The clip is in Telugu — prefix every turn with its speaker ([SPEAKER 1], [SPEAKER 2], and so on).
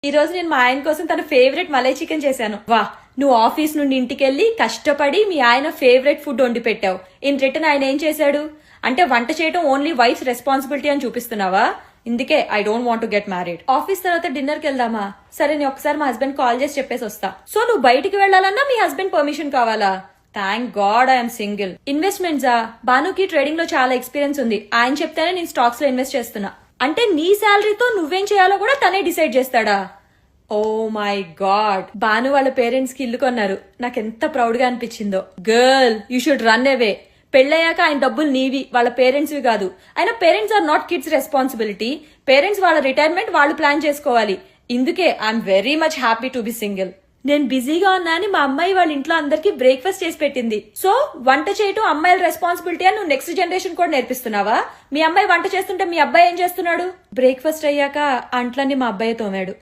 [SPEAKER 1] ఈ రోజు నేను మా ఆయన కోసం తన ఫేవరెట్ మలై చికెన్ చేశాను. వా, నువ్వు ఆఫీస్ నుండి ఇంటికెళ్ళి కష్టపడి మీ ఆయన ఫేవరెట్ ఫుడ్ వండి పెట్టావు. ఇన్ రిటర్న్ ఆయన ఏం చేశాడు అంటే వంట చేయడం ఓన్లీ వైఫ్ రెస్పాన్సిబిలిటీ అని చూపిస్తున్నావా? ఇందుకే I don't want to get married. Office తర్వాత డిన్నర్ కి వెళ్దామా? సరే, నేను ఒకసారి మా హస్బెండ్ కాల్ చేసి చెప్పేసి వస్తా. సో నువ్వు బయటికి వెళ్లాలన్నా మీ హస్బెండ్ పర్మిషన్ కావాలా? Thank God I'm single. ఇన్వెస్ట్మెంట్సా? బానుకి ట్రేడింగ్ లో చాలా ఎక్స్పీరియన్స్ ఉంది. ఆయన చెప్తేనే నేను స్టాక్స్ లో ఇన్వెస్ట్ చేస్తున్నా. అంటే నీ శాలరీతో నువ్వేం చేయాలో కూడా తనే డిసైడ్ చేస్తాడా? Oh my God. బాను వాళ్ళ పేరెంట్స్ కి ఇల్లు కొన్నారు. నాకెంత ప్రౌడ్ గా అనిపించిందో. Girl, you should run away. పెళ్ళయ్యాక ఆయన డబ్బులు నీవి, వాళ్ళ పేరెంట్స్ వి కాదు. ఆయన parents are not kids responsibility. Parents వాళ్ళ రిటైర్మెంట్ వాళ్ళు ప్లాన్ చేసుకోవాలి. ఇందుకే I'm very much happy to be single. నేను బిజీగా ఉన్నా అని మా అమ్మాయి వాళ్ళ ఇంట్లో అందరికి బ్రేక్ఫాస్ట్ చేసి పెట్టింది. సో వంట చేయటం అమ్మాయిల రెస్పాన్సిబిలిటీ అని నువ్వు నెక్స్ట్ జనరేషన్ కూడా నేర్పిస్తున్నావా? మీ అమ్మాయి వంట చేస్తుంటే మీ అబ్బాయి ఏం చేస్తున్నాడు? బ్రేక్ఫాస్ట్ అయ్యాక అంట్లన్నీ మా అబ్బాయి తోమాడు.